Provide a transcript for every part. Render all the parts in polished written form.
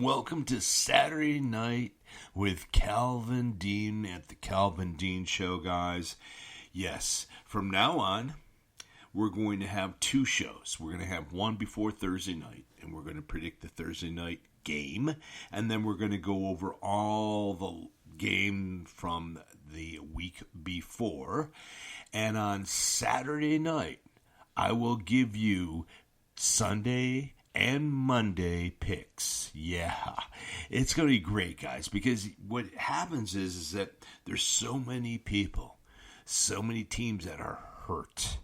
welcome to Saturday Night with Calvin Dean at the Calvin Dean Show, guys. Yes, from now on, we're going to have two shows. We're going to have one before Thursday night, and we're going to predict the Thursday night game, and then we're going to go over all the game from the week before. And on Saturday night, I will give you Sunday and Monday picks. Yeah, it's going to be great, guys, because what happens is that there's so many people, so many teams that are hurt.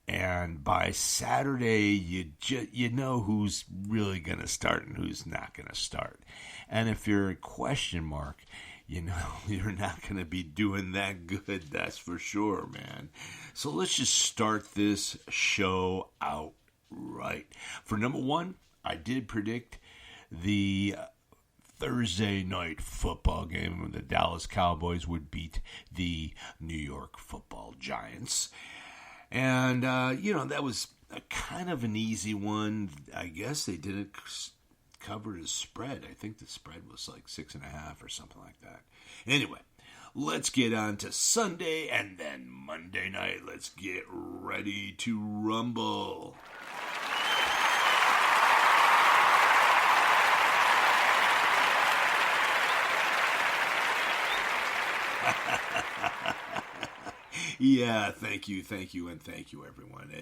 And by Saturday, you know who's really going to start and who's not going to start. And if you're a question mark, you know you're not going to be doing that good, that's for sure, man. So let's just start this show out right. For number one, I did predict the Thursday night football game when the Dallas Cowboys would beat the New York Football Giants. And, that was a kind of an easy one. I guess they didn't cover the spread. I think the spread was like 6.5 or something like that. Anyway, let's get on to Sunday and then Monday night. Let's get ready to rumble. Yeah, thank you, and thank you, everyone.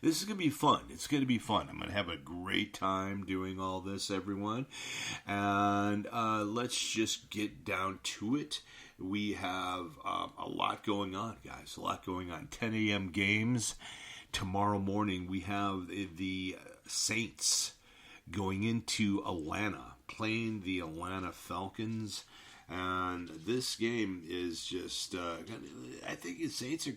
This is going to be fun. It's going to be fun. I'm going to have a great time doing all this, everyone. And let's just get down to it. We have a lot going on, guys. A lot going on. 10 a.m. games. Tomorrow morning, we have the Saints going into Atlanta, playing the Atlanta Falcons. And this game is just, I think it's a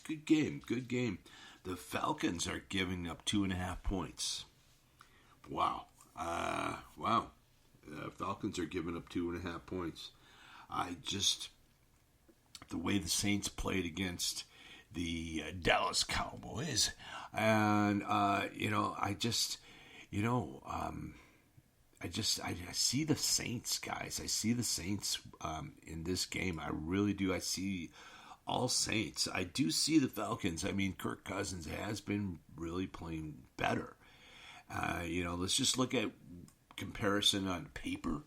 good game. The Falcons are giving up 2.5 points. Wow. The Falcons are giving up 2.5 points. The way the Saints played against the Dallas Cowboys, and, I see the Saints, guys. I see the Saints in this game. I really do. I see all Saints. I do see the Falcons. I mean, Kirk Cousins has been really playing better. Let's just look at comparison on paper.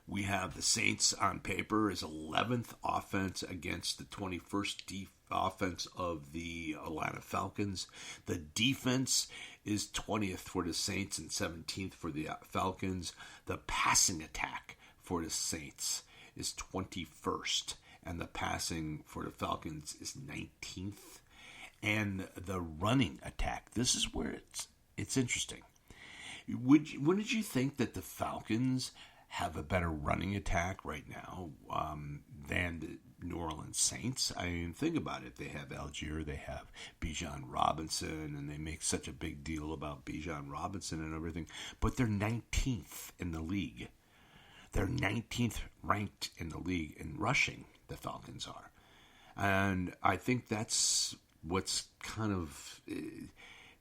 We have the Saints on paper as 11th offense against the 21st offense of the Atlanta Falcons. The defense is 20th for the Saints and 17th for the Falcons. The passing attack for the Saints is 21st, and the passing for the Falcons is 19th. And the running attack, this is where it's interesting. Wouldn't you think that the Falcons have a better running attack right now than the New Orleans Saints? I mean, think about it. They have Algier, they have Bijan Robinson, and they make such a big deal about Bijan Robinson and everything. But they're 19th in the league. They're 19th ranked in the league in rushing, the Falcons are. And I think that's what's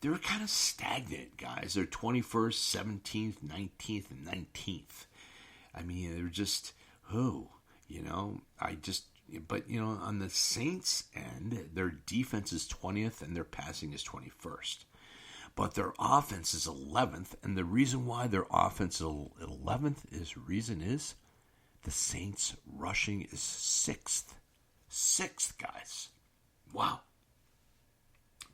they're kind of stagnant, guys. They're 21st, 17th, 19th, and 19th. I mean, they're just, but on the Saints end, their defense is 20th and their passing is 21st. But their offense is 11th, and the reason why their offense is 11th is the Saints rushing is 6th. 6th, guys. Wow.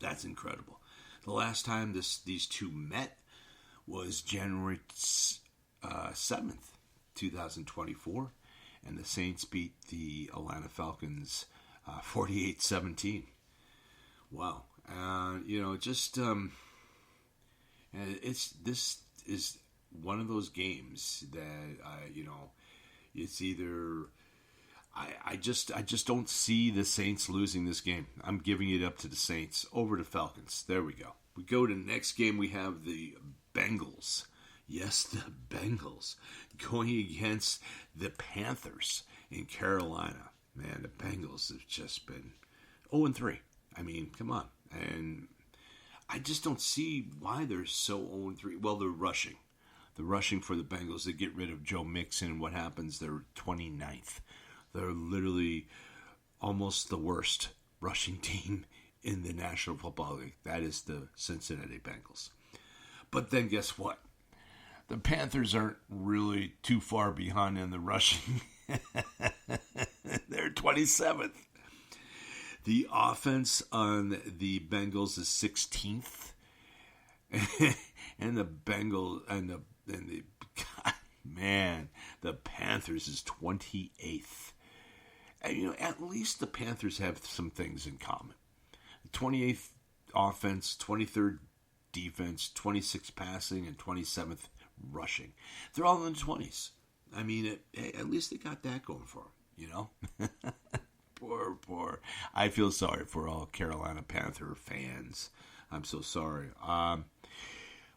That's incredible. The last time these two met was January 7th. 2024, and the Saints beat the Atlanta Falcons 48-17. This is one of those games that it's either I just don't see the Saints losing this game. I'm giving it up to the Saints over the Falcons. There we go. We go to the next game. We have the Bengals. Yes, the Bengals going against the Panthers in Carolina. Man, the Bengals have just been 0-3. I mean, come on. And I just don't see why they're so 0-3. Well, they're rushing. The rushing for the Bengals, they get rid of Joe Mixon. What happens? They're 29th. They're literally almost the worst rushing team in the National Football League. That is the Cincinnati Bengals. But then guess what? The Panthers aren't really too far behind in the rushing. They're 27th. The offense on the Bengals is 16th. And the Bengals God, man, the Panthers is 28th. And, at least the Panthers have some things in common. 28th offense, 23rd defense, 26th passing, and 27th rushing. They're all in the 20s. I mean, at least they got that going for them, Poor. I feel sorry for all Carolina Panther fans. I'm so sorry.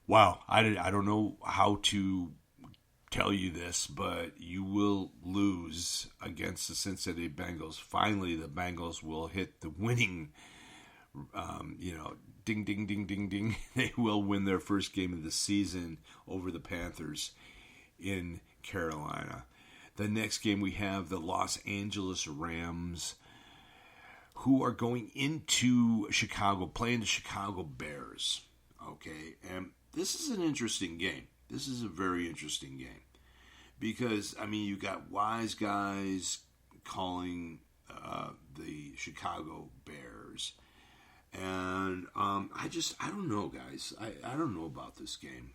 Wow, I don't know how to tell you this, but you will lose against the Cincinnati Bengals. Finally, the Bengals will hit the winning, ding, ding, ding, ding, ding. They will win their first game of the season over the Panthers in Carolina. The next game we have the Los Angeles Rams, who are going into Chicago, playing the Chicago Bears. Okay, and this is an interesting game. This is a very interesting game because, you got wise guys calling the Chicago Bears. And I don't know, guys. I don't know about this game.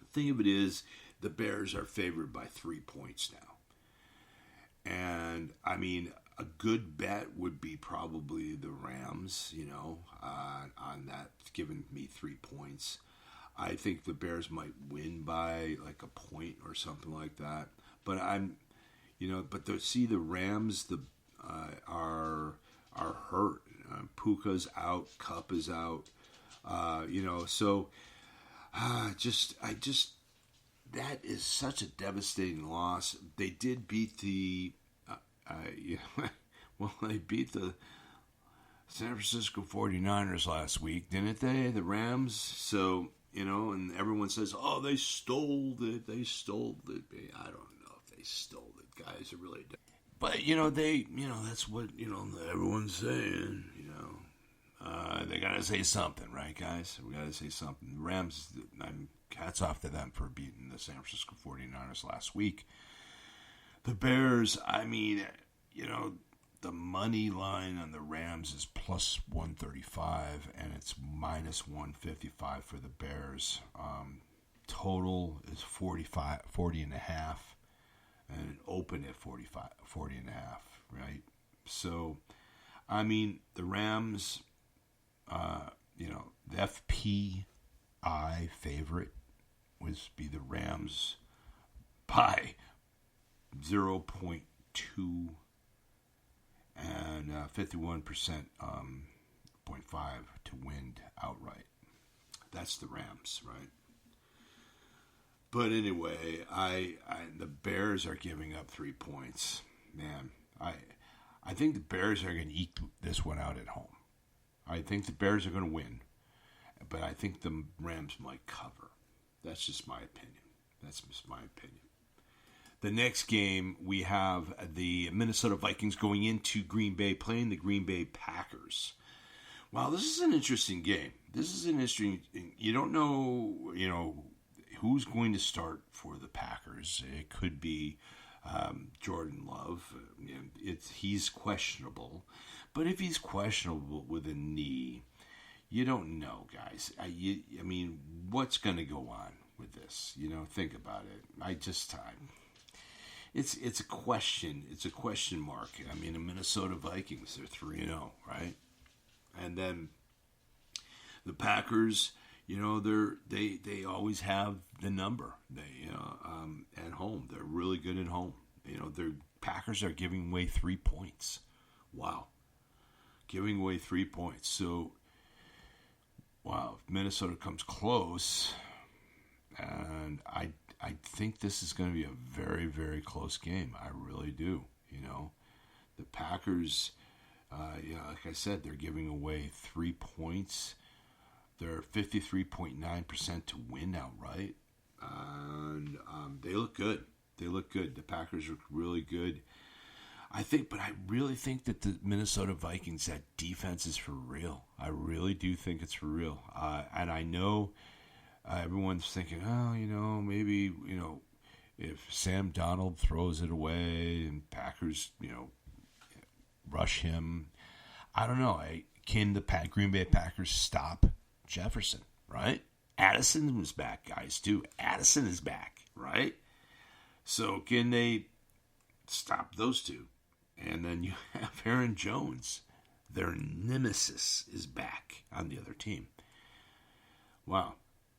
The thing of it is, the Bears are favored by 3 points now. And, a good bet would be probably the Rams, on that, giving me 3 points. I think the Bears might win by like a point or something like that. But the Rams are hurt. Puka's out, Kupp is out. That is such a devastating loss. They did beat they beat the San Francisco 49ers last week, didn't they? The Rams. So, and everyone says, oh, they stole it. I don't know if they stole it, guys. It really did. But, that's what, everyone's saying, they got to say something, right, guys? We got to say something. The Rams, hats off to them for beating the San Francisco 49ers last week. The Bears, the money line on the Rams is plus 135, and it's minus 155 for the Bears. Total is 40 and a half, and it opened at 40 and a half, right? So, the Rams, the FPI favorite would be the Rams by 0.2 and 51% 0.5 to win outright. That's the Rams, right? But anyway, the Bears are giving up 3 points. Man, I think the Bears are going to eke this one out at home. I think the Bears are going to win, but I think the Rams might cover. That's just my opinion. The next game, we have the Minnesota Vikings going into Green Bay, playing the Green Bay Packers. Wow, this is an interesting game. You don't know, who's going to start for the Packers. It could be Jordan Love. He's questionable. But if he's questionable with a knee, you don't know, guys. What's going to go on with this? Think about it. It's a question. It's a question mark. The Minnesota Vikings, they're 3-0, right? And then the Packers, they always have the number. They at home, they're really good at home. Their Packers are giving away 3 points. Wow, giving away 3 points. So, wow, if Minnesota comes close, and I think this is going to be a very, very close game. I really do. The Packers, like I said, they're giving away 3 points. They're 53.9% to win outright. And they look good. They look good. The Packers look really good. But I really think that the Minnesota Vikings, that defense is for real. I really do think it's for real. And I know everyone's thinking, maybe, if Sam Darnold throws it away and Packers, rush him, I don't know. Can the Green Bay Packers stop Jefferson, right? Addison was back, guys, too. Addison is back, right? So can they stop those two? And then you have Aaron Jones. Their nemesis is back on the other team. Wow.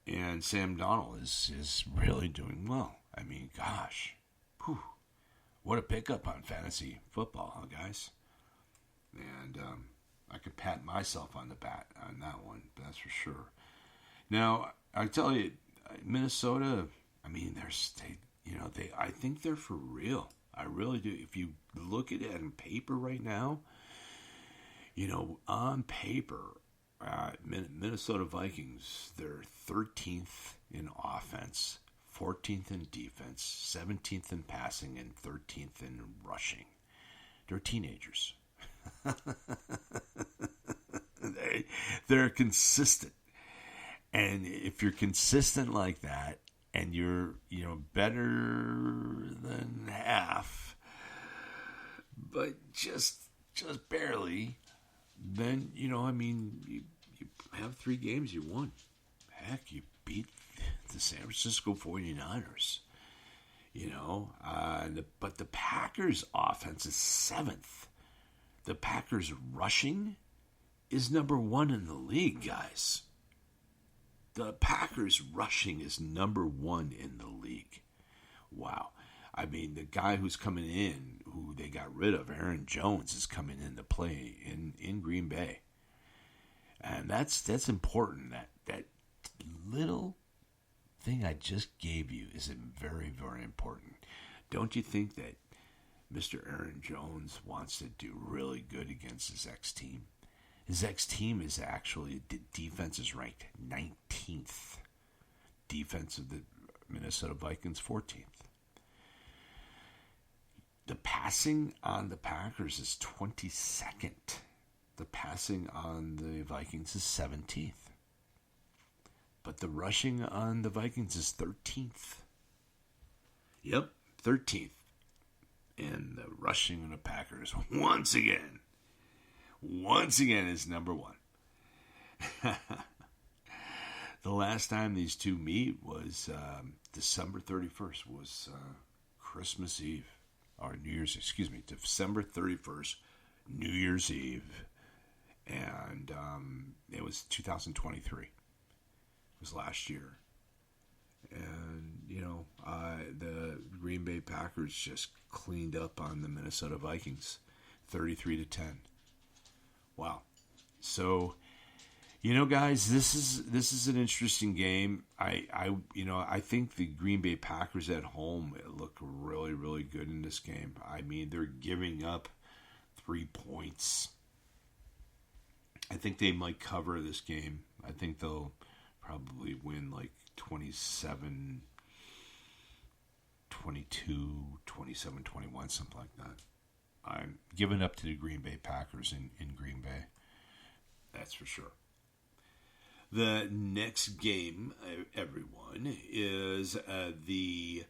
And Sam Darnold is really doing well. I mean, gosh. Whew. What a pickup on fantasy football, huh, guys? And I could pat myself on the back on that one, that's for sure. Now, I tell you, Minnesota, I mean, I think they're for real. I really do. If you look at it on paper right now, on paper, Minnesota Vikings, they're 13th in offense, 14th in defense, 17th in passing, and 13th in rushing. They're teenagers. They're consistent. And if you're consistent like that, and you're, better than half, but just barely, then, you have 3 games you won. Heck, you beat the San Francisco 49ers, but the Packers' offense is 7th. The Packers' rushing is number 1 in the league, guys. The Packers rushing is number 1 in the league. Wow. I mean, the guy who's coming in, who they got rid of, Aaron Jones, is coming in to play in Green Bay. And that's important. That little thing I just gave you is very, very important. Don't you think that Mr. Aaron Jones wants to do really good against his ex-team? His ex-team is actually, the defense is ranked 19th. Defense of the Minnesota Vikings, 14th. The passing on the Packers is 22nd. The passing on the Vikings is 17th. But the rushing on the Vikings is 13th. Yep, 13th. And the rushing on the Packers, once again, is number 1. The last time these two meet was December 31st, was Christmas Eve, or New Year's, December 31st, New Year's Eve, and it was 2023. It was last year. And, the Green Bay Packers just cleaned up on the Minnesota Vikings, 33-10. Wow. So, guys, this is an interesting game. I think the Green Bay Packers at home look really, really good in this game. I mean, they're giving up 3 points. I think they might cover this game. I think they'll probably win like 27-22, 27-21, something like that. I'm giving up to the Green Bay Packers in Green Bay. That's for sure. The next game, everyone, is the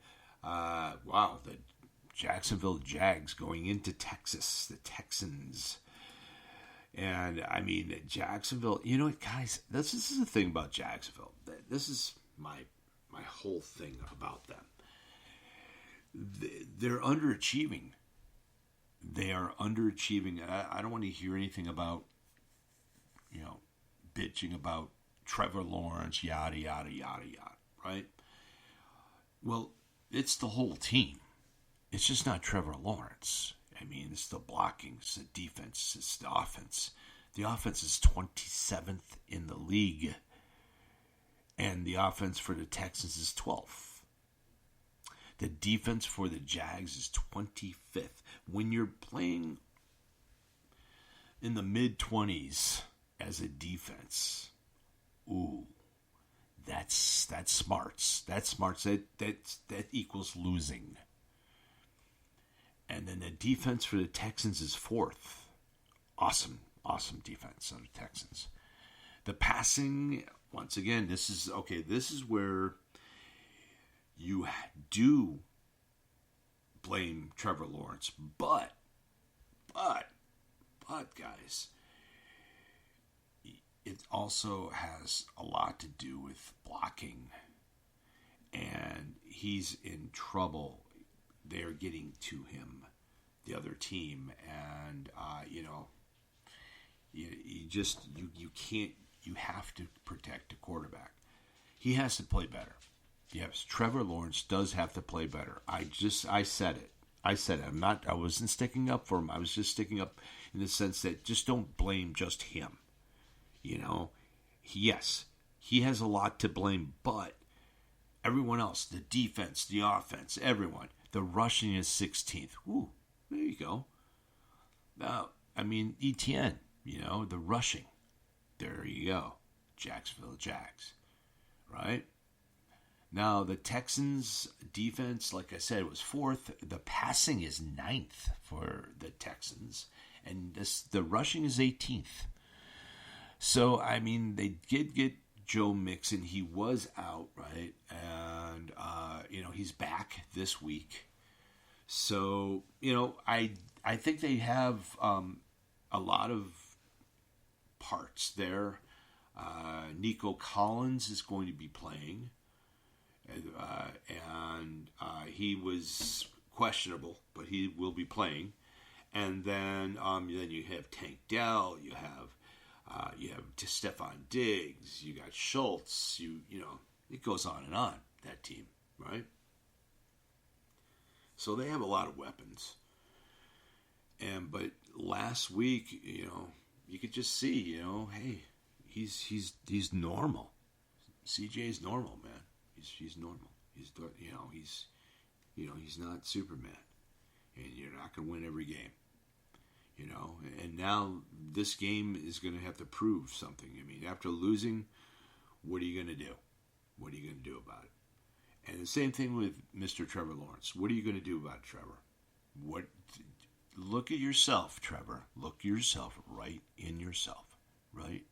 Jacksonville Jags going into Texas, the Texans. And, I mean, Jacksonville, you know what, guys, this is the thing about Jacksonville. This is my whole thing about them. They're underachieving. They are underachieving. I don't want to hear anything about, bitching about Trevor Lawrence, yada, yada, yada, yada, right? Well, it's the whole team. It's just not Trevor Lawrence. I mean, it's the blocking, it's the defense, it's the offense. The offense is 27th in the league, and the offense for the Texans is 12th. The defense for the Jags is 25th. When you're playing in the mid-20s as a defense, that's smarts. That's smarts. That equals losing. And then the defense for the Texans is fourth. Awesome defense on the Texans. The passing, once again, this is where you do blame Trevor Lawrence. But, guys, it also has a lot to do with blocking. And he's in trouble. They're getting to him, the other team. And, you can't, you have to protect the quarterback. He has to play better. Yes, Trevor Lawrence does have to play better. I said it. I wasn't sticking up for him. I was just sticking up in the sense that just don't blame just him. Yes, he has a lot to blame, but everyone else, the defense, the offense, everyone, the rushing is 16th. Ooh, there you go. ETN, the rushing. There you go. Jacksonville Jags, right? Now, the Texans' defense, like I said, was fourth. The passing is 9th for the Texans. And the rushing is 18th. So, they did get Joe Mixon. He was out, right? And, he's back this week. So, I think they have a lot of parts there. Nico Collins is going to be playing. And he was questionable, but he will be playing. And then you have Tank Dell, you have Stephon Diggs, you got Schultz, it goes on, that team, right? So they have a lot of weapons. But last week, you could just see, hey, he's normal. CJ's normal, man. He's normal. He's not Superman, and you're not going to win every game. And now this game is going to have to prove something. After losing, what are you going to do? What are you going to do about it? And the same thing with Mr. Trevor Lawrence. What are you going to do about it, Trevor? Look at yourself, Trevor. Look yourself right in yourself, right?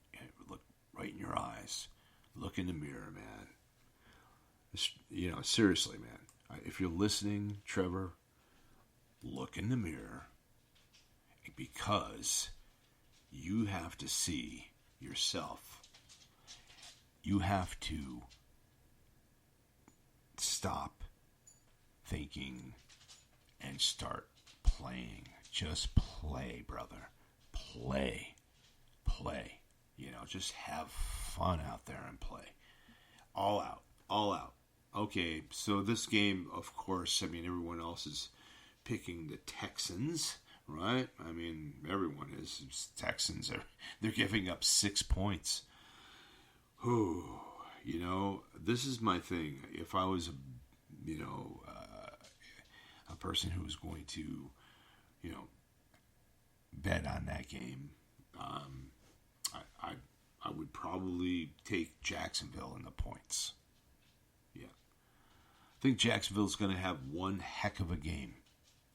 Look right in your eyes. Look in the mirror, man. Seriously, man. If you're listening, Trevor, look in the mirror, because you have to see yourself. You have to stop thinking and start playing. Just play, brother. Play. Just have fun out there and play. All out. Okay, so this game, of course, everyone else is picking the Texans, right? Everyone is. Texans they're giving up 6 points. This is my thing. If I was, a person who was going to, bet on that game, I would probably take Jacksonville in the points. Yeah. I think Jacksonville's going to have one heck of a game.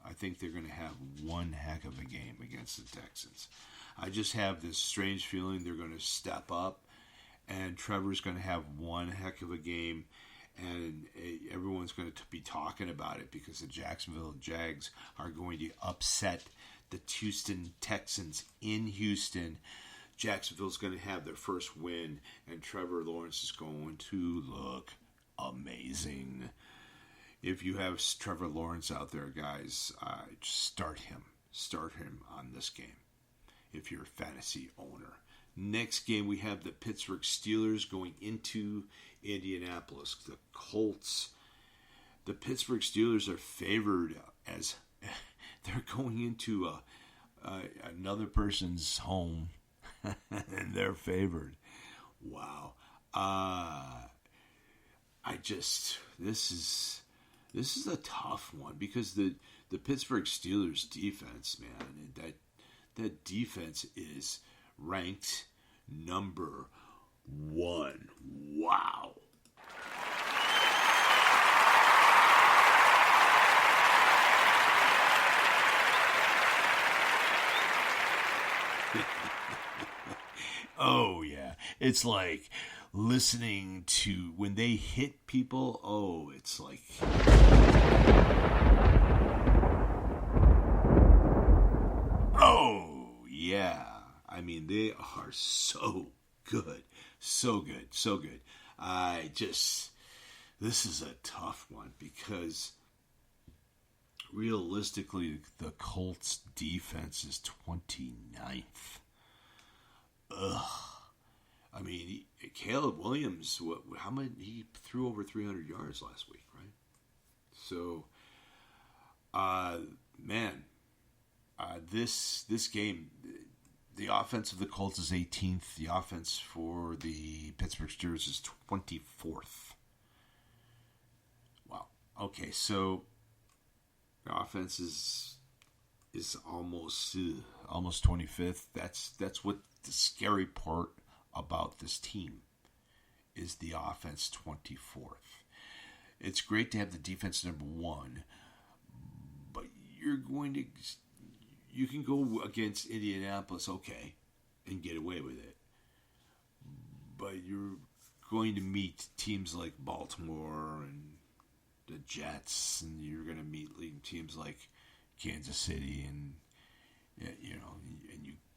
I think they're going to have one heck of a game against the Texans. I just have this strange feeling they're going to step up, and Trevor's going to have one heck of a game, and everyone's going to be talking about it because the Jacksonville Jags are going to upset the Houston Texans in Houston. Jacksonville's going to have their first win, and Trevor Lawrence is going to look amazing. If you have Trevor Lawrence out there, guys, start him. Start him on this game if you're a fantasy owner. Next game, we have the Pittsburgh Steelers going into Indianapolis. The Colts. The Pittsburgh Steelers are favored as they're going into another person's home, and they're favored. Wow. This is a tough one because the Pittsburgh Steelers defense, man, that defense is ranked number 1. Wow. Oh, yeah. It's like listening to when they hit people. Oh, it's like. Oh, yeah. I mean, they are so good. So good. So good. This is a tough one because realistically, the Colts defense is 29th. Ugh. I mean, Caleb Williams, how many? He threw over 300 yards last week, right? So, man, this game, the offense of the Colts is 18th. The offense for the Pittsburgh Steelers is 24th. Wow. Okay, so the offense is almost 25th. That's what the scary part about this team is, the offense 24th. It's great to have the defense number 1, but you can go against Indianapolis, okay, and get away with it. But you're going to meet teams like Baltimore and the Jets, and you're going to meet teams like Kansas City, and and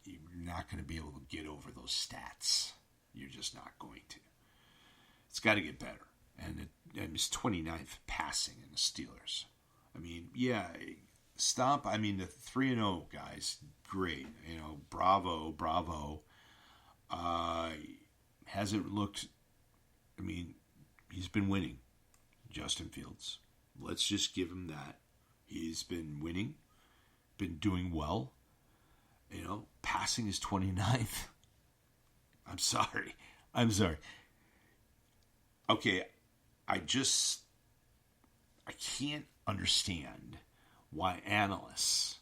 you're not going to be able to get over those stats. You're just not going to. It's got to get better. And it's 29th passing in the Steelers. I mean, yeah, stop. I mean, the 3-0 guys, great. Bravo. Hasn't looked. I mean, he's been winning. Justin Fields. Let's just give him that. He's been winning, been doing well. Passing is 29th. I'm sorry. Okay, I can't understand why analysts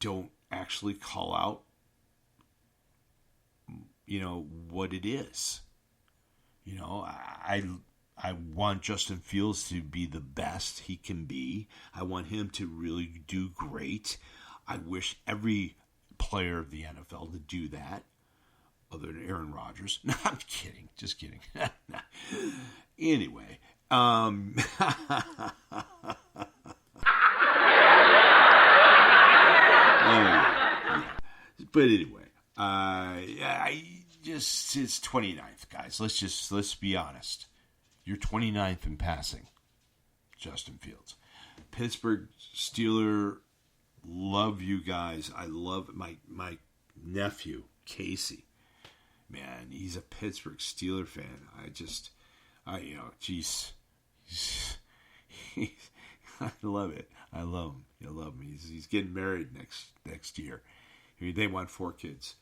don't actually call out, what it is. I want Justin Fields to be the best he can be. I want him to really do great. I wish every player of the NFL to do that, other than Aaron Rodgers. No, I'm kidding. Just kidding. Anyway. But anyway, it's 29th, guys. Let's be honest. You're 29th in passing, Justin Fields. Pittsburgh Steeler, love you guys. I love my nephew, Casey. Man, he's a Pittsburgh Steeler fan. I love it. I love him. He's getting married next year. I mean, they want 4 kids,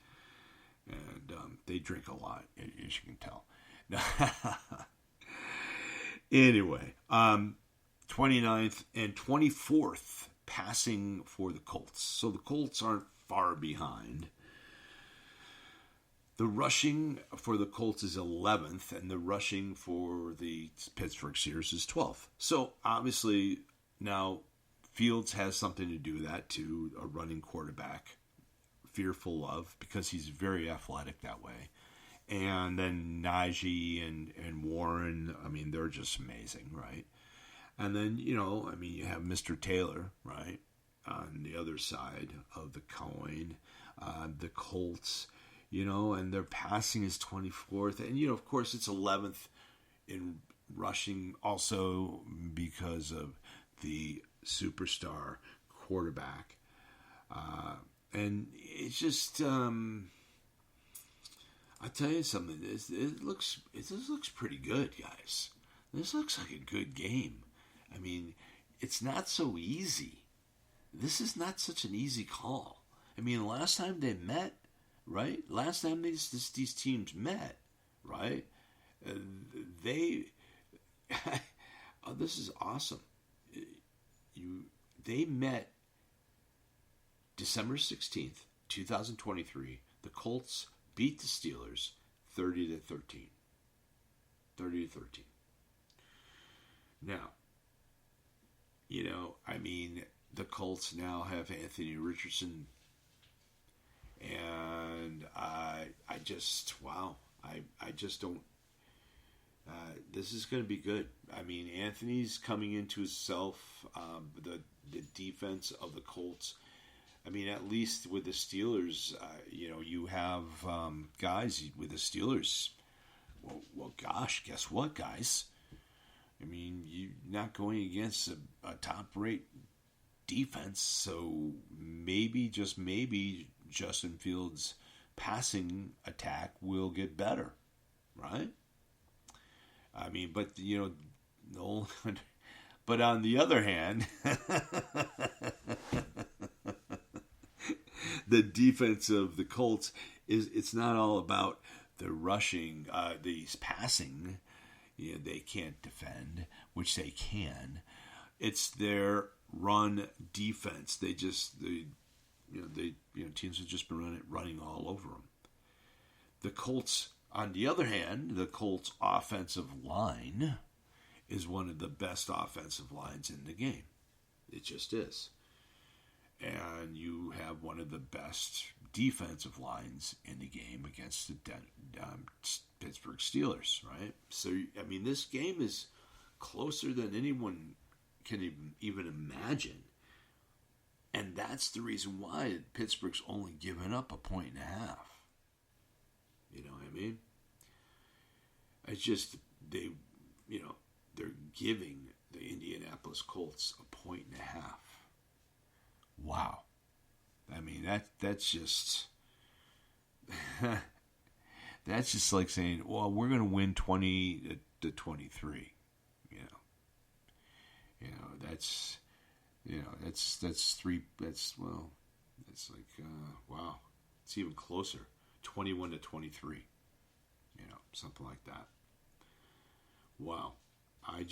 and they drink a lot, as you can tell. Anyway, 29th and 24th passing for the Colts. So the Colts aren't far behind. The rushing for the Colts is 11th, and the rushing for the Pittsburgh Steelers is 12th. So obviously now Fields has something to do with that too, a running quarterback, fearful of, because he's very athletic that way. And then Najee and Warren, I mean, they're just amazing, right? And then, you have Mr. Taylor, right, on the other side of the coin, the Colts, and their passing is 24th. And, of course, it's 11th in rushing also because of the superstar quarterback. And it's just... I'll tell you something. This looks pretty good, guys. This looks like a good game. I mean, it's not so easy. This is not such an easy call. I mean, last time they met, right? Last time these teams met, right? This is awesome. They met December 16th, 2023. The Colts beat the Steelers 30-13. 30-13. Now, the Colts now have Anthony Richardson And I just, wow, I just don't. This is going to be good. I mean, Anthony's coming into himself. The defense of the Colts. I mean, at least with the Steelers, you have guys with the Steelers. Well, gosh, guess what, guys? I mean, you're not going against a top-rate defense, so maybe, just maybe, Justin Fields' passing attack will get better, right? I mean, but no. But on the other hand, the defense of the Colts it's not all about the rushing, these passing. They can't defend, which they can. It's their run defense. Teams have just been running all over them. The Colts, on the other hand, the Colts' offensive line is one of the best offensive lines in the game. It just is. And you have one of the best defensive lines in the game against the Pittsburgh Steelers, right? So, I mean, this game is closer than anyone can even imagine. And that's the reason why Pittsburgh's only given up 1.5 points. You know what I mean? It's just, they're giving the Indianapolis Colts 1.5 points. Wow. I mean, that's just that's just like saying, well, we're going to win 20-23. That's three. It's like wow. It's even closer. 21-23. Something like that. Wow. I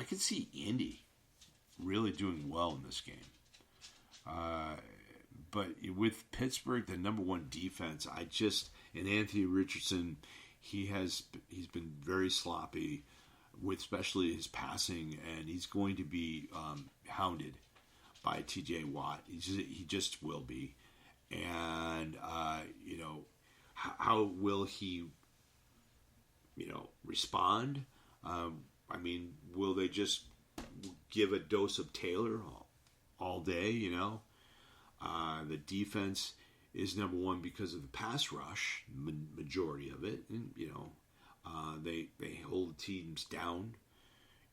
can see Indy really doing well in this game. But with Pittsburgh, the number one defense, and Anthony Richardson, he's been very sloppy with especially his passing, and he's going to be hounded by TJ Watt. He just will be. And, how will he, respond? I mean, will they just give a dose of Taylor all day, The defense is number one because of the pass rush, majority of it. And, they hold teams down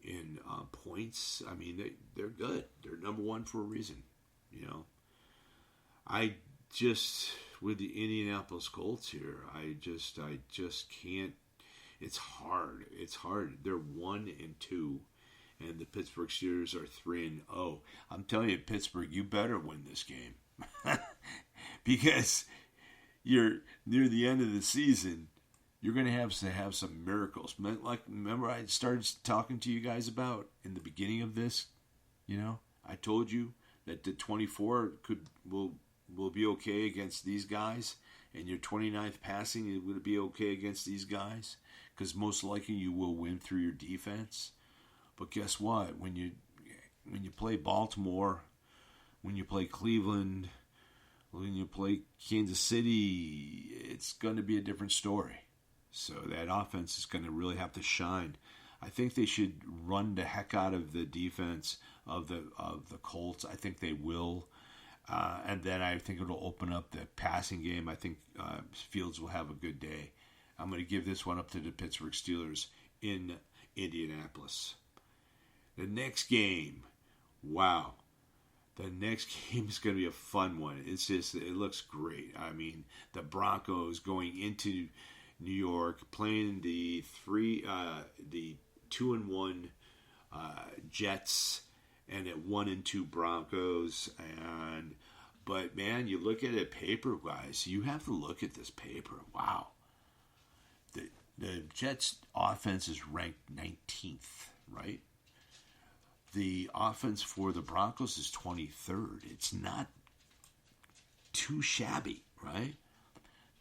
in points. I mean, they're good. They're number one for a reason, I just, with the Indianapolis Colts here, I just can't. It's hard. They're 1-2. And the Pittsburgh Steelers are 3-0. I'm telling you, Pittsburgh, you better win this game. Because you're near the end of the season, you're going to have some miracles. Like, remember I started talking to you guys about in the beginning of this? I told you that the 24 will be okay against these guys, and your 29th passing will be okay against these guys, because most likely you will win through your defense. But guess what? When you play Baltimore, when you play Cleveland, when you play Kansas City, it's going to be a different story. So that offense is going to really have to shine. I think they should run the heck out of the defense of the Colts. I think they will. And then I think it'll open up the passing game. I think Fields will have a good day. I'm going to give this one up to the Pittsburgh Steelers in Indianapolis. The next game, wow. The next game is going to be a fun one. It looks great. I mean, the Broncos going into New York, playing the 2-1 Jets, and at 1-2 Broncos. But man, you look at it paper, guys. You have to look at this paper. Wow. The Jets' offense is ranked 19th, right? The offense for the Broncos is 23rd. It's not too shabby, right?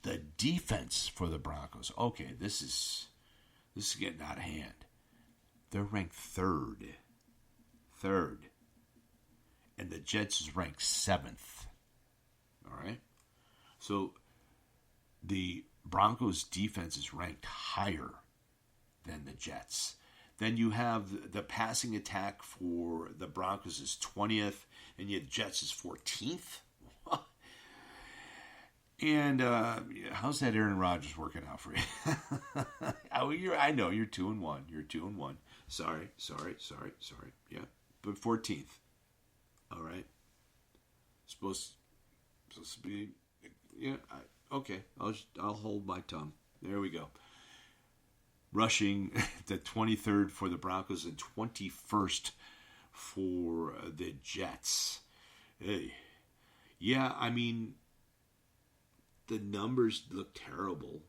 The defense for the Broncos, okay, this is getting out of hand. They're ranked third. And the Jets is ranked 7th. All right. So the Broncos defense is ranked higher than the Jets. Then you have the passing attack for the Broncos is 20th, and yet Jets is 14th. And how's that Aaron Rodgers working out for you? I know you're 2-1. You're 2-1. Sorry. Yeah, but 14th. All right. Supposed to be. Yeah. Okay. I'll hold my tongue. There we go. Rushing the 23rd for the Broncos and 21st for the Jets. Hey. Yeah, I mean, the numbers look terrible.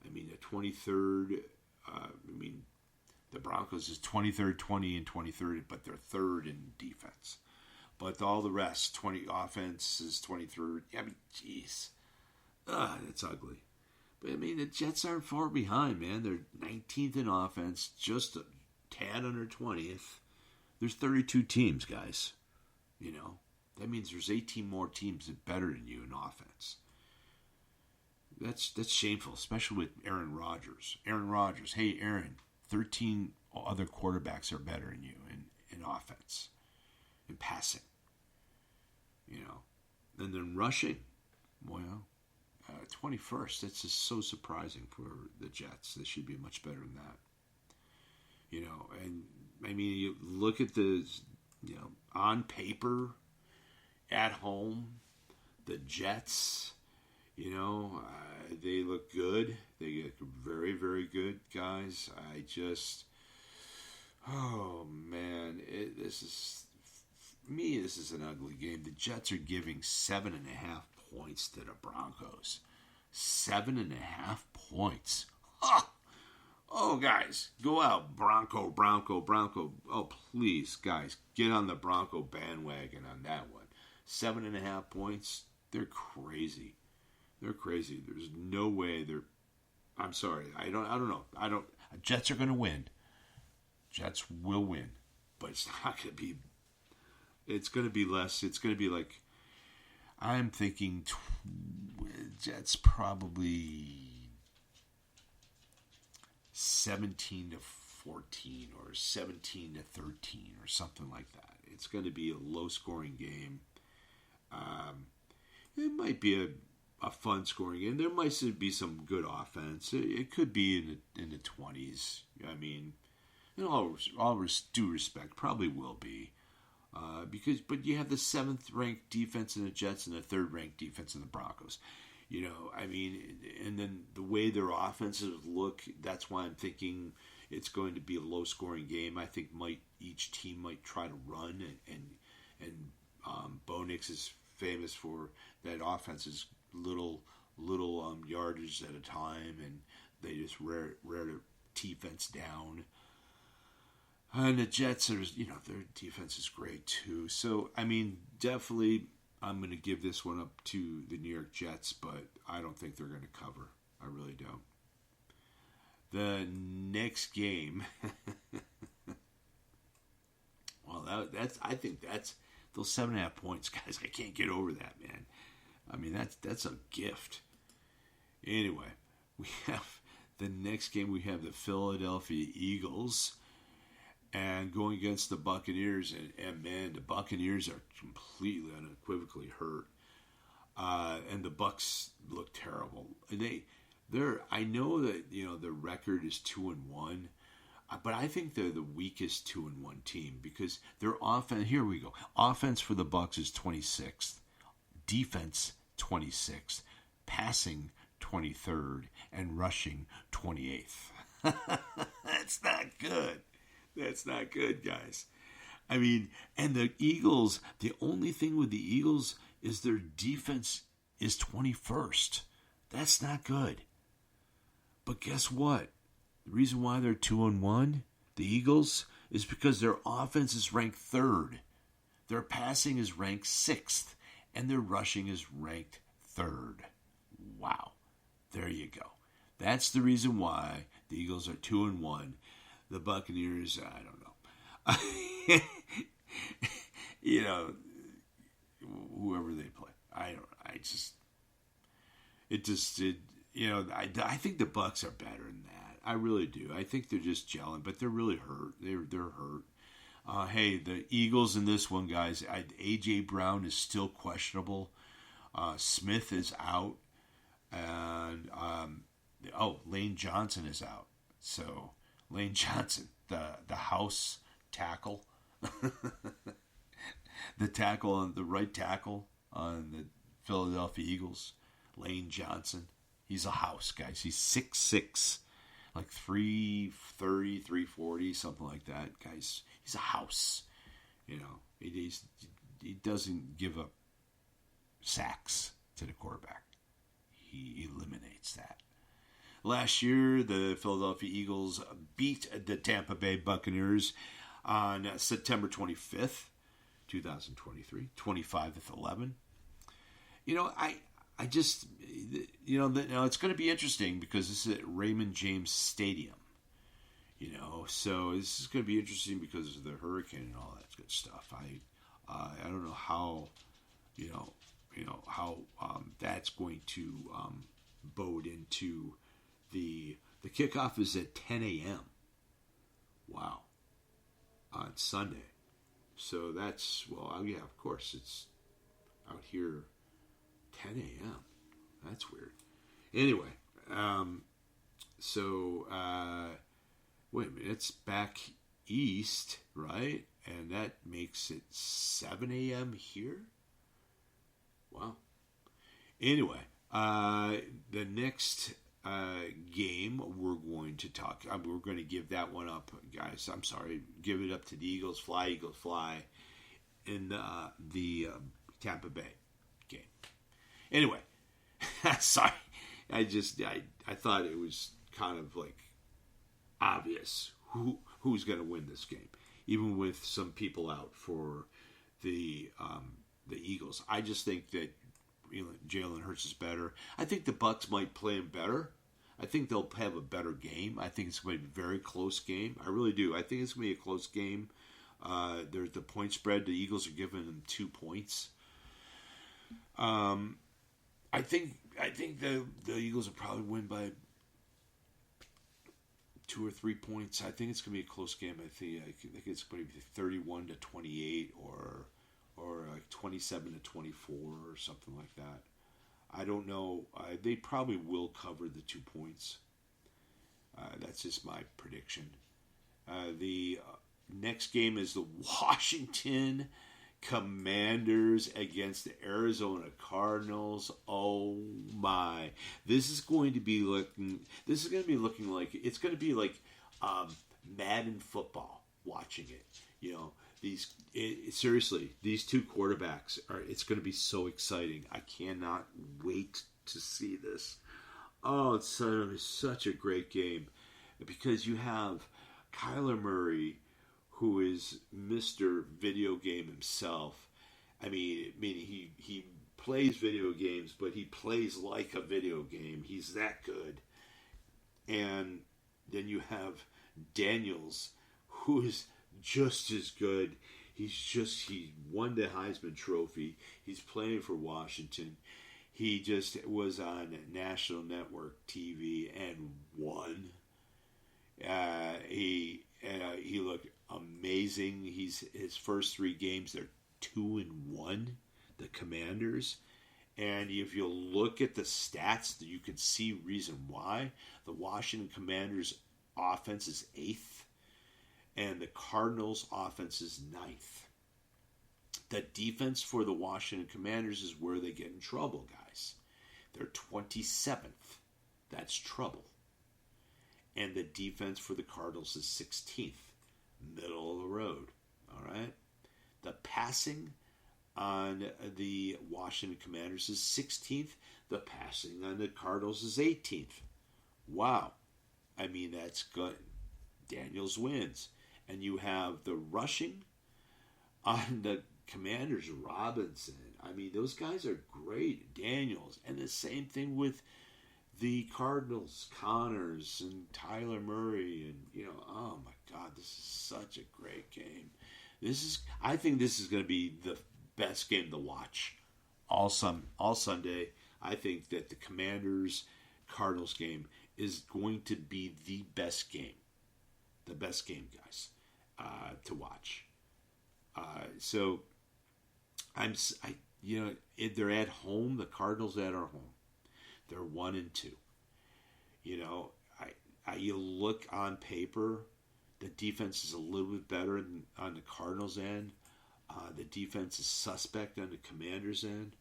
I mean, the 23rd, the Broncos is 23rd, 20, and 23rd, but they're third in defense. But all the rest, 20 offense is 23rd. I mean, jeez. That's ugly. But, I mean, the Jets aren't far behind, man. They're 19th in offense, just a tad under 20th. There's 32 teams, guys. You know, that means there's 18 more teams that are better than you in offense. That's shameful, especially with Aaron Rodgers. Aaron Rodgers, hey, Aaron, 13 other quarterbacks are better than you in offense, in passing. You know, and then rushing, well, 21st. That's just so surprising for the Jets. They should be much better than that. You know, and I mean, you look at the, you know, on paper, at home, the Jets, you know, they look good. They look very, very good, guys. Oh man, this is an ugly game. The Jets are giving 7.5 points to the Broncos. 7.5 points. Oh, guys, go out. Bronco. Oh, please, guys, get on the Bronco bandwagon on that one. 7.5 points. They're crazy. There's no way I'm sorry. I don't know. Jets are going to win. Jets will win. But it's not going to be. It's going to be less. It's going to be like, I'm thinking Jets probably 17-14 or 17-13 or something like that. It's going to be a low-scoring game. It might be a fun-scoring game. There might be some good offense. It could be in the 20s. I mean, in all due respect, probably will be. But you have the 7th-ranked defense in the Jets and the 3rd-ranked defense in the Broncos. You know, I mean, and then the way their offenses look, that's why I'm thinking it's going to be a low-scoring game. I think each team might try to run, and Bo Nix is famous for that offense is little yardage at a time, and they just rear the defense down. And the Jets are, you know, their defense is great too. So, I mean, definitely I'm going to give this one up to the New York Jets, but I don't think they're going to cover. I really don't. The next game, well, I think that's those 7.5 points, guys. I can't get over that, man. I mean, that's a gift. Anyway, we have the next game. We have the Philadelphia Eagles. And going against the Buccaneers, and man, the Buccaneers are completely unequivocally hurt, and the Bucs look terrible. I know that, you know, the record is 2-1, but I think they're the weakest 2-1 team because their offense. Here we go. Offense for the Bucs is 26th, defense 26th, passing 23rd, and rushing 28th. That's not good. That's not good, guys. I mean, and the Eagles, the only thing with the Eagles is their defense is 21st. That's not good. But guess what? The reason why they're 2-1, the Eagles, is because their offense is ranked 3rd. Their passing is ranked 6th. And their rushing is ranked 3rd. Wow. There you go. That's the reason why the Eagles are 2-1. The Buccaneers, I don't know. You know, whoever they play, I I think the Bucks are better than that. I really do. I think they're just gelling, but they're really hurt. They're hurt. Hey, the Eagles in this one, guys. A.J. Brown is still questionable. Smith is out, and Lane Johnson is out. So Lane Johnson, the house tackle, the right tackle on the Philadelphia Eagles, Lane Johnson. He's a house, guys. He's 6'6", like 330, 340, something like that, guys. He's a house. He doesn't give up sacks to the quarterback. He eliminates that. Last year, the Philadelphia Eagles beat the Tampa Bay Buccaneers on September 25th, 2023, 25-11. I just, now it's going to be interesting because this is at Raymond James Stadium. So this is going to be interesting because of the hurricane and all that good stuff. I don't know how, how that's going to bode into the kickoff is at 10 a.m. Wow, on Sunday. So that's of course it's out here 10 a.m. That's weird. Anyway, wait a minute, it's back east, right? And that makes it 7 a.m. here? Wow. Anyway, the next game we're going to talk, we're going to give that one up, guys. I'm sorry. Give it up to the Eagles fly in the Tampa Bay game. Anyway, sorry. I thought it was kind of like obvious who's going to win this game, even with some people out for the Eagles. I just think that Jalen Hurts is better. I think the Bucks might play him better. I think they'll have a better game. I think it's going to be a very close game. I really do. I think it's going to be a close game. There's the point spread. The Eagles are giving them 2 points. I think the Eagles will probably win by 2 or 3 points. I think it's going to be a close game. I think it's going to be 31-28 or like 27-24 or something like that. I don't know. They probably will cover the 2 points. That's just my prediction. The next game is the Washington Commanders against the Arizona Cardinals. Oh my! This is going to be looking like it's going to be like Madden football. Watching it, seriously, these two quarterbacks it's going to be so exciting. I cannot wait to see this. Oh, it's such a great game because you have Kyler Murray, who is Mr. Video Game himself. I mean, he plays video games, but he plays like a video game. He's that good. And then you have Daniels, who is just as good. He won the Heisman Trophy. He's playing for Washington. He just was on National Network TV and won. He looked amazing. His first 3 games, they're 2-1, the Commanders. And if you look at the stats, you can see reason why. The Washington Commanders offense is 8th, and the Cardinals offense is 9th. The defense for the Washington Commanders is where they get in trouble, guys. They're 27th. That's trouble. And the defense for the Cardinals is 16th. Middle of the road. All right? The passing on the Washington Commanders is 16th. The passing on the Cardinals is 18th. Wow. I mean, that's good. Daniels wins. And you have the rushing on the Commanders, Robinson. I mean, those guys are great. Daniels. And the same thing with the Cardinals, Connors and Tyler Murray. And, oh my God, this is such a great game. I think this is going to be the best game to watch all Sunday. I think that the Commanders Cardinals game is going to be the best game, guys, to watch. So they're at home. The Cardinals at our home. They're 1-2. You look on paper, the defense is a little bit better on the Cardinals' end. The defense is suspect on the Commanders' end.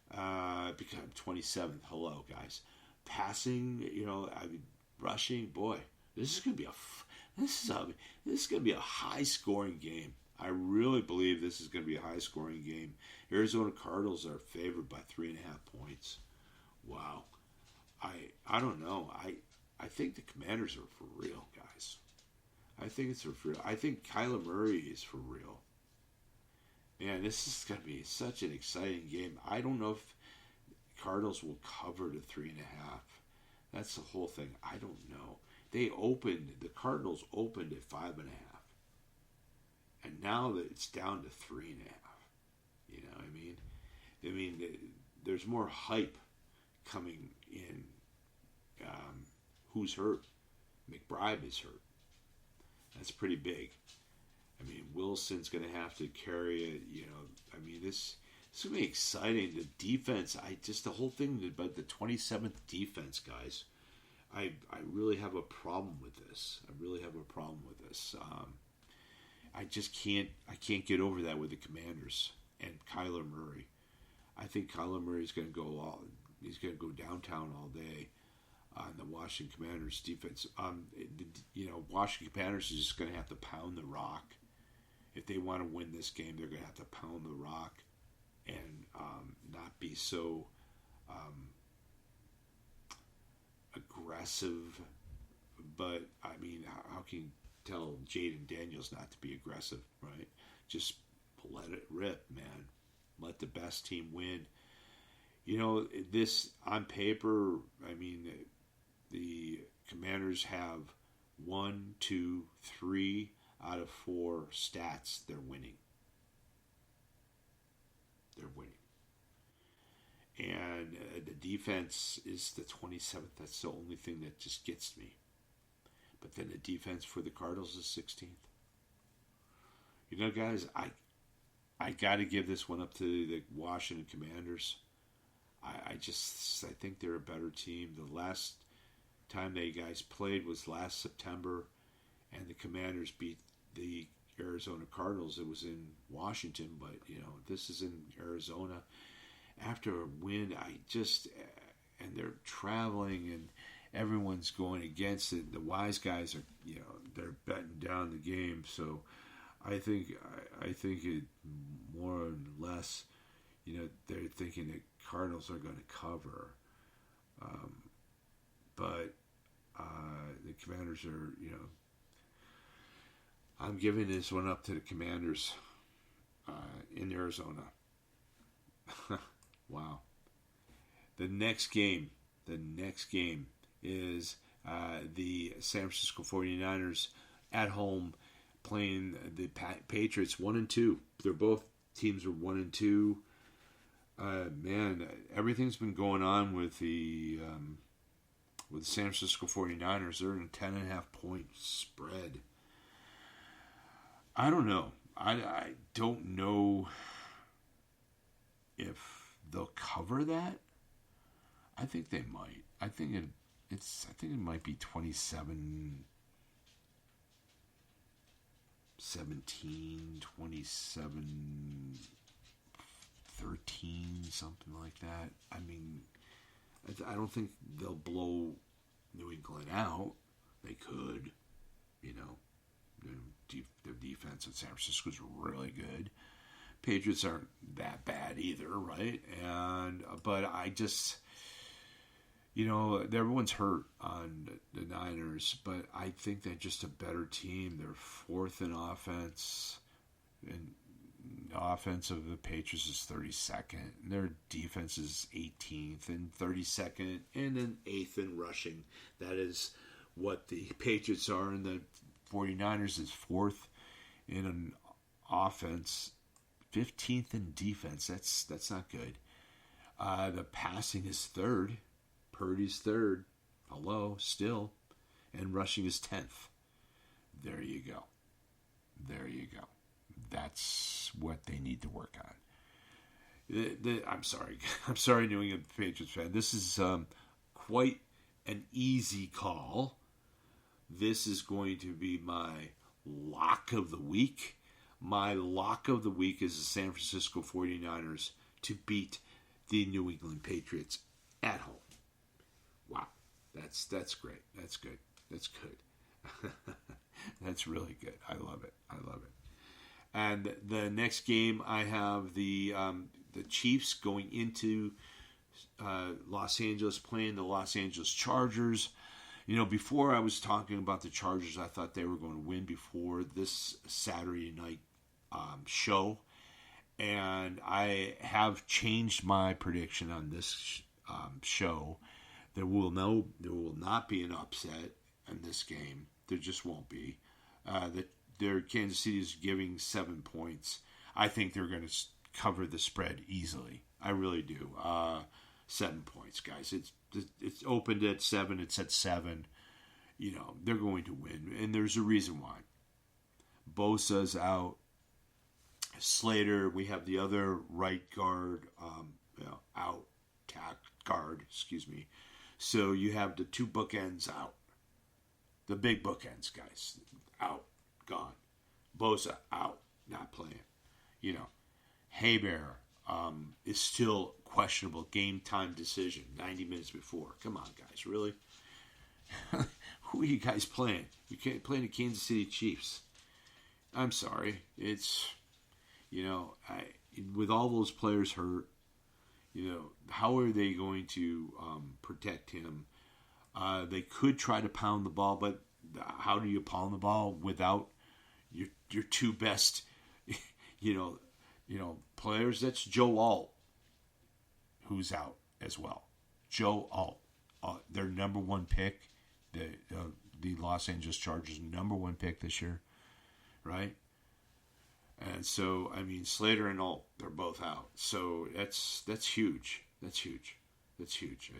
Because I'm 27th. Hello, guys. Passing, rushing. Boy, this is gonna be a high scoring game. I really believe this is gonna be a high scoring game. Arizona Cardinals are favored by 3.5 points. Wow. I don't know. I think the Commanders are for real, guys. I think it's for real. I think Kyler Murray is for real. Man, this is going to be such an exciting game. I don't know if Cardinals will cover the 3.5. That's the whole thing. I don't know. The Cardinals opened at 5.5. And now that it's down to 3.5. You know what I mean? There's more hype coming in. Who's hurt? McBride is hurt. That's pretty big. Wilson's going to have to carry it. This is going to be exciting. The defense, the whole thing about the 27th defense, guys. I really have a problem with this. I just can't get over that with the Commanders and Kyler Murray. I think Kyler Murray's going to go downtown all day on the Washington Commanders defense. Washington Commanders is just going to have to pound the rock. If they want to win this game, they're going to have to pound the rock and not be so aggressive. But, how can you tell Jaden Daniels not to be aggressive, right? Just let it rip, man. Let the best team win. This, on paper, the Commanders have 1, 2, 3 out of 4 stats they're winning. And the defense is the 27th. That's the only thing that just gets me. But then the defense for the Cardinals is 16th. Guys, I got to give this one up to the Washington Commanders. I think they're a better team. The last time they guys played was last September, and the Commanders beat the Arizona Cardinals. It was in Washington, but this is in Arizona. After a win, and they're traveling, and everyone's going against it. The wise guys are, they're betting down the game. So I think it more or less, they're thinking that Cardinals are going to cover. But the Commanders are, I'm giving this one up to the Commanders in Arizona. Wow. The next game is the San Francisco 49ers at home playing the Patriots 1-2. They're both teams are 1-2. Man, everything's been going on with the San Francisco 49ers. They're in a 10.5 point spread. I don't know. I don't know if they'll cover that. I think they might. I think it might be 27-17, 27-13, something like that. I don't think they'll blow New England out. They could, Their defense at San Francisco is really good. Patriots aren't that bad either, right? But I just, everyone's hurt on the Niners, but I think they're just a better team. They're 4th in offense, and the offense of the Patriots is 32nd. Their defense is 18th and 32nd, and then 8th in rushing. That is what the Patriots are, and the 49ers is 4th in an offense 15th in defense. That's not good. The passing is third. Purdy's third. Hello, still. And rushing is 10th. There you go. There you go. That's what they need to work on. I'm sorry. I'm sorry, New England Patriots fan. This is quite an easy call. This is going to be my lock of the week. My lock of the week is the San Francisco 49ers to beat the New England Patriots at home. Wow. That's great. That's good. That's good. That's really good. I love it. I love it. And the next game, I have the Chiefs going into Los Angeles, playing the Los Angeles Chargers. You know, before I was talking about the Chargers, I thought they were going to win before this Saturday night show. And I have changed my prediction on this show. There will not be an upset in this game. There just won't be. Kansas City is giving 7 points. I think they're going to cover the spread easily. I really do. 7 points, guys. It's opened at 7. It's at 7. You know, they're going to win. And there's a reason why. Bosa's out. Slater, we have the other right guard out. Guard, excuse me. So you have the two bookends out. The big bookends, guys. Out. Gone. Bosa out. Not playing. You know, Hebert is still questionable. Game time decision. 90 minutes before. Come on, guys. Really? Who are you guys playing? You can't play the Kansas City Chiefs. I'm sorry. It's, you know, with all those players hurt, you know, how are they going to protect him? They could try to pound the ball, but how do you pound the ball without your two best, you know, players? That's Joe Alt, who's out as well. Joe Alt, their number one pick, the Los Angeles Chargers' number one pick this year, right? And so, I mean, Slater and Alt, they're both out. So that's huge. That's huge. That's huge.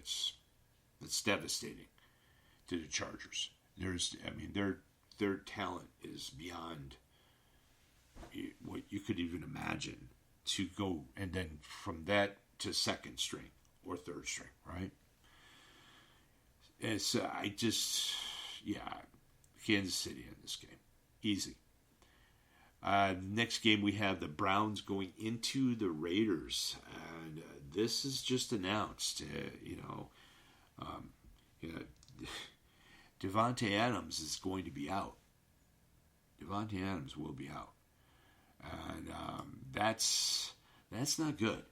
That's devastating to the Chargers. Their talent is beyond what you could even imagine to go, and then from that to second string or third string, right? And so Kansas City in this game. Easy. Next game, we have the Browns going into the Raiders, and this is just announced. Devontae Adams is going to be out. Devontae Adams will be out, and that's not good.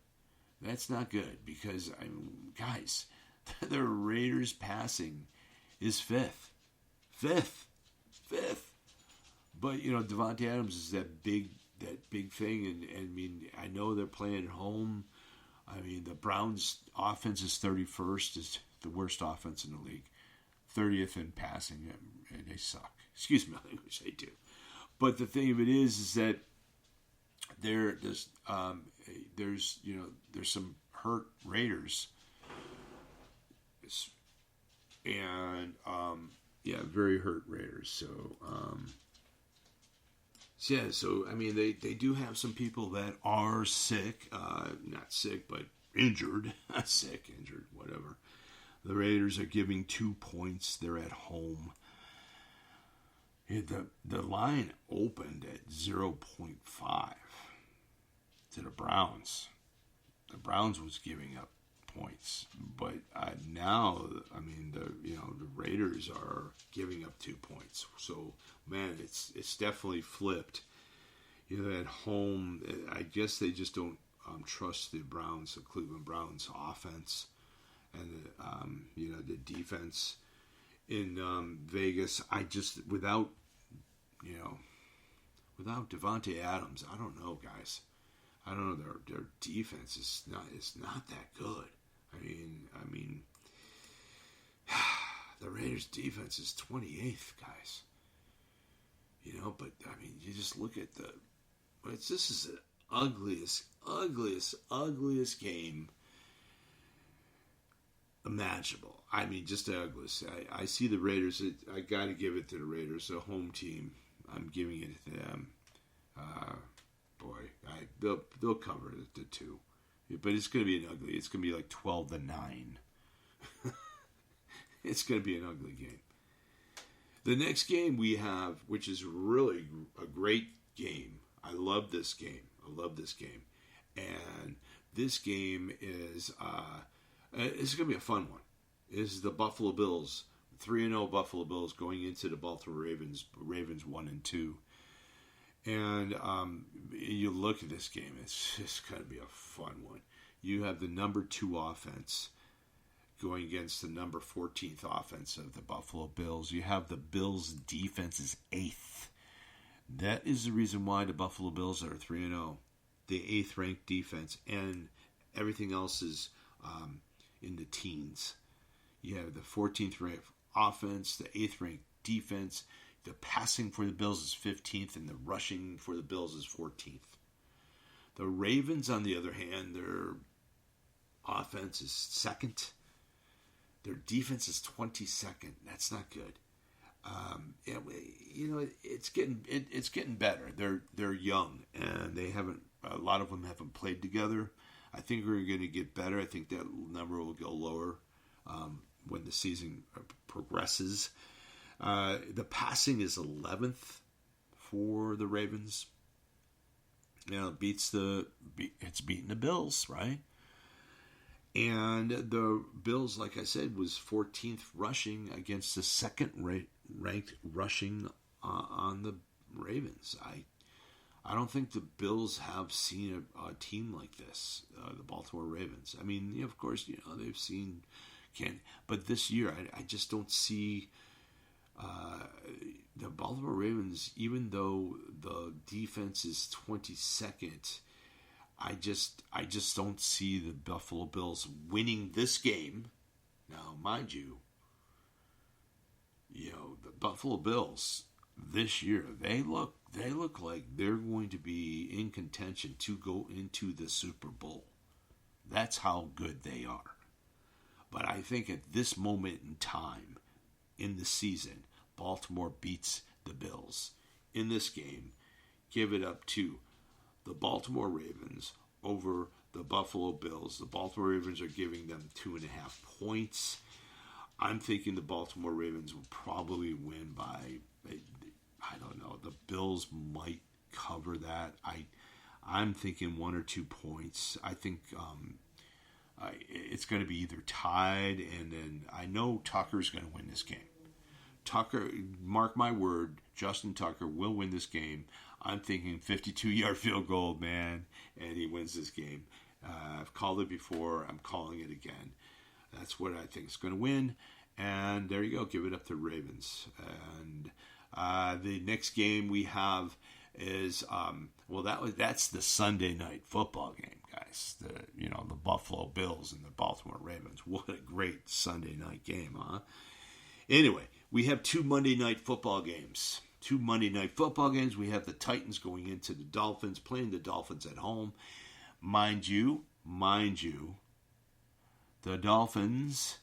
That's not good because, guys, the Raiders passing is fifth. But, you know, Devontae Adams is that big thing, and I mean, I know they're playing at home. I mean, the Browns' offense is 31st, is the worst offense in the league. 30th in passing, and they suck. Excuse my language, they do. But the thing of it is that there's some hurt Raiders, and very hurt Raiders. So I mean, they do have some people that are sick, not sick, but injured, injured, whatever. The Raiders are giving 2 points. They're at home. The line opened at 0.5 to the Browns. The Browns was giving up points, but now, I mean, the Raiders are giving up 2 points. So, man, it's definitely flipped. You know, at home, I guess they just don't trust the Cleveland Browns offense, and the defense in Vegas. Without Devontae Adams, I don't know, guys. I don't know. Their defense is not that good. I mean, the Raiders' defense is 28th, guys. You know, but I mean, you just look at this is an ugliest game imaginable. I mean, just the ugliest. I see the Raiders. I got to give it to the Raiders, a home team. I'm giving it to them. They'll cover the two, but it's going to be an ugly. It's going to be like 12-9. It's going to be an ugly game. The next game we have, which is really a great game. I love this game. And this game is it's going to be a fun one. This is the Buffalo Bills, 3-0 Buffalo Bills going into the Baltimore Ravens. Ravens 1-2. And you look at this game, it's just going to be a fun one. You have the number 2 offense going against the number 14th offense of the Buffalo Bills. You have the Bills' defense is 8th. That is the reason why the Buffalo Bills are 3-0. The 8th ranked defense, and everything else is in the teens. You have the 14th ranked offense, the 8th ranked defense. The passing for the Bills is 15th, and the rushing for the Bills is 14th. The Ravens, on the other hand, their offense is 2nd. Their defense is 22nd. That's not good. It's getting better. They're young, and they haven't. A lot of them haven't played together. I think we're going to get better. I think that number will go lower when the season progresses. The passing is 11th for the Ravens. It's beating the Bills, right? And the Bills, like I said, was 14th rushing against the 2nd ranked rushing on the Ravens. I don't think the Bills have seen a team like this, the Baltimore Ravens. I mean, of course, they've seen but this year I just don't see the Baltimore Ravens, even though the defense is 22nd. I just don't see the Buffalo Bills winning this game. Now, mind you, the Buffalo Bills this year, they look like they're going to be in contention to go into the Super Bowl. That's how good they are. But I think at this moment in time in the season, Baltimore beats the Bills. In this game, give it up to the Baltimore Ravens over the Buffalo Bills. The Baltimore Ravens are giving them 2.5 points. I'm thinking the Baltimore Ravens will probably win by, I don't know, the Bills might cover that. I'm thinking 1 or 2 points. I think it's going to be either tied, and then I know Tucker's going to win this game. Tucker, mark my word, Justin Tucker will win this game. I'm thinking 52-yard field goal, man, and he wins this game. I've called it before. I'm calling it again. That's what I think is going to win. And there you go. Give it up to Ravens. And the next game we have is that's the Sunday night football game, guys. The Buffalo Bills and the Baltimore Ravens. What a great Sunday night game, huh? Anyway, we have 2 Monday night football games. We have the Titans going into the Dolphins, playing the Dolphins at home. Mind you, the Dolphins'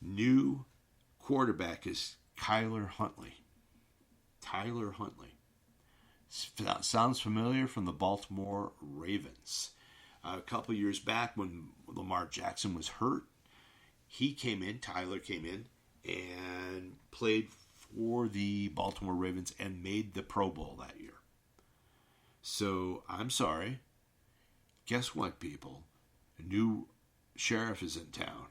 new quarterback is Tyler Huntley. Sounds familiar from the Baltimore Ravens. A couple years back when Lamar Jackson was hurt, Tyler came in and played for the Baltimore Ravens and made the Pro Bowl that year. So, I'm sorry. Guess what, people? A new sheriff is in town.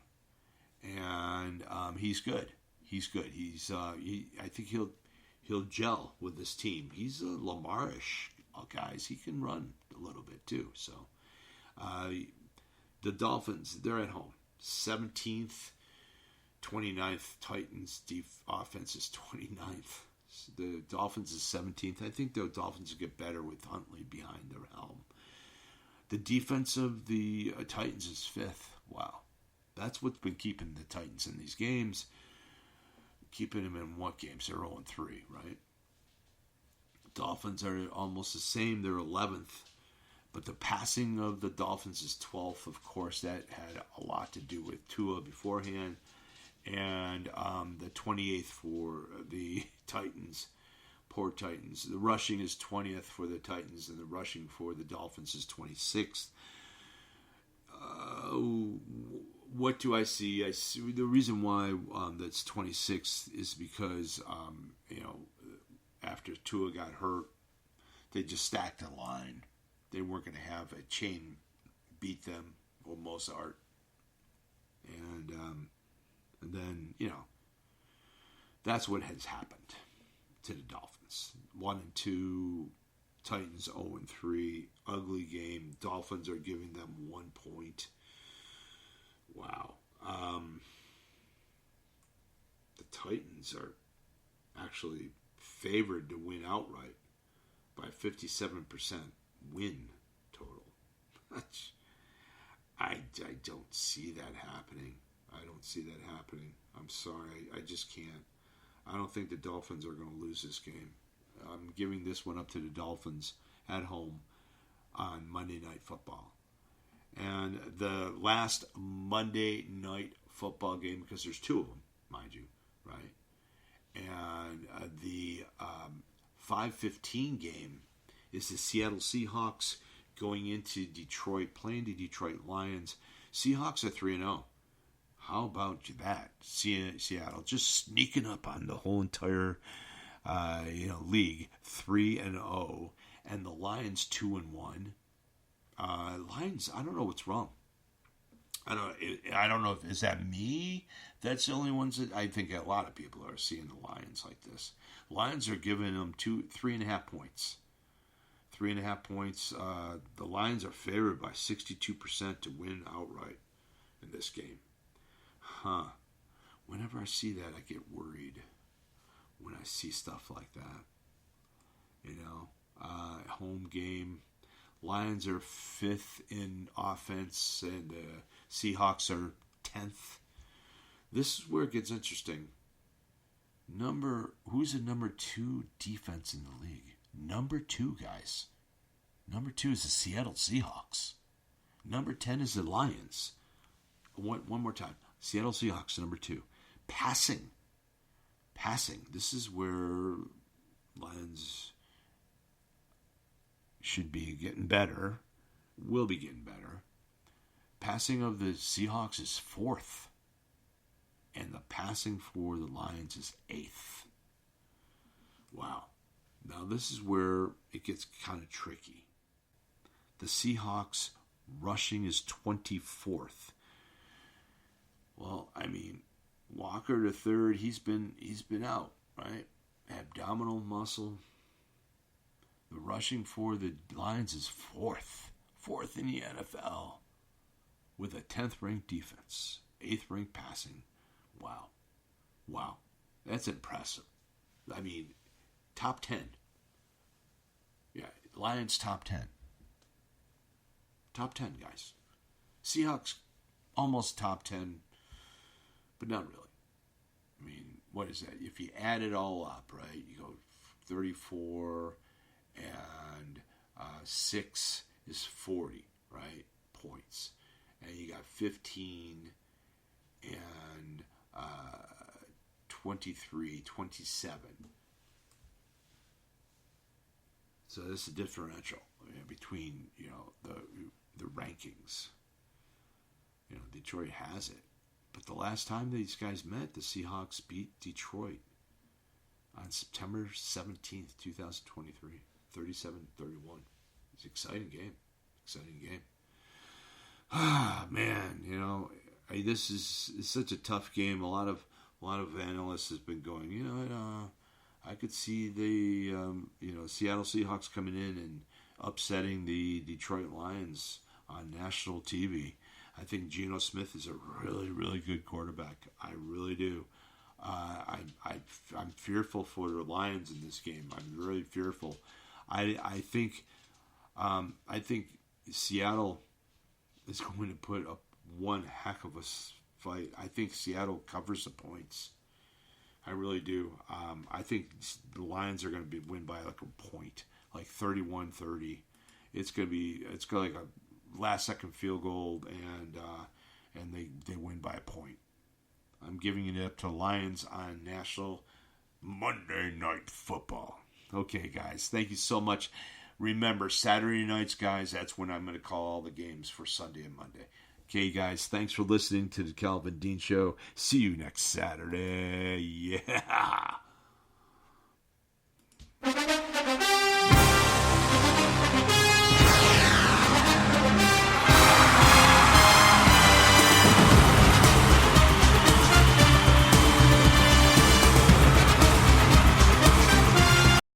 And he's good. I think he'll gel with this team. He's a Lamar-ish guys. He can run a little bit too. So, the Dolphins, they're at home. 17th, 29th. Titans offense is 29th. The Dolphins is 17th. I think the Dolphins will get better with Huntley behind the helm. The defense of the Titans is 5th. Wow. That's what's been keeping the Titans in these games. Keeping them in what games? They're 0-3, right? Dolphins are almost the same. They're 11th. But the passing of the Dolphins is 12th. Of course, that had a lot to do with Tua beforehand. And the 28th for the Titans. Poor Titans. The rushing is 20th for the Titans, and the rushing for the Dolphins is 26th. What do I see? I see the reason why that's 26th is because after Tua got hurt, they just stacked the line. They weren't going to have a chain beat them, or Mozart, and then that's what has happened to the Dolphins. 1-2, Titans 0-3. Ugly game. Dolphins are giving them 1 point. Wow. The Titans are actually favored to win outright by 57% win total. I don't see that happening. I'm sorry. I just can't. I don't think the Dolphins are going to lose this game. I'm giving this one up to the Dolphins at home on Monday Night Football. And the last Monday Night Football game, because there's 2 of them, mind you, right? And the 5:15 game is the Seattle Seahawks going into Detroit, playing the Detroit Lions. Seahawks are 3-0. How about that? Seattle just sneaking up on the whole entire league, 3-0, and the Lions 2-1. Lions, I don't know what's wrong. I don't know if is that me. That's the only ones that I think a lot of people are seeing the Lions like this. Lions are giving them 3.5 points. 3.5 points. The Lions are favored by 62% to win outright in this game. Whenever I see that, I get worried. When I see stuff like that, home game. Lions are 5th in offense, and the Seahawks are 10th. This is where it gets interesting. Who's the number 2 defense in the league? Number 2, guys. Number 2 is the Seattle Seahawks. Number 10 is the Lions. One more time. Seattle Seahawks, number 2. Passing. This is where Lions should be getting better. Will be getting better. Passing of the Seahawks is 4th. And the passing for the Lions is 8th. Wow. Now this is where it gets kind of tricky. The Seahawks rushing is 24th. Well, I mean, Walker the third, he's been out, right? Abdominal muscle. The rushing for the Lions is 4th in the NFL, with a 10th ranked defense, 8th ranked passing. Wow, that's impressive. I mean, top 10. Yeah, Lions top 10. Top 10, guys. Seahawks almost top 10. But not really. I mean, what is that? If you add it all up, right, you go 34 and 6 is 40, right, points. And you got 15 and 23, 27. So this is a differential between, the rankings. Detroit has it. But the last time these guys met, the Seahawks beat Detroit on September 17th, 2023, 37-31. It's an exciting game. Man, this is such a tough game. A lot of analysts has been going, I could see the Seattle Seahawks coming in and upsetting the Detroit Lions on national TV. I think Geno Smith is a really, really good quarterback. I really do. I'm fearful for the Lions in this game. I'm really fearful. I think Seattle is going to put up one heck of a fight. I think Seattle covers the points. I really do. I think the Lions are going to win by like a point, like 31-30. it's going to like a last-second field goal, and they win by a point. I'm giving it up to Lions on National Monday Night Football. Okay, guys, thank you so much. Remember, Saturday nights, guys, that's when I'm going to call all the games for Sunday and Monday. Okay, guys, thanks for listening to the Calvin Dean Show. See you next Saturday. Yeah.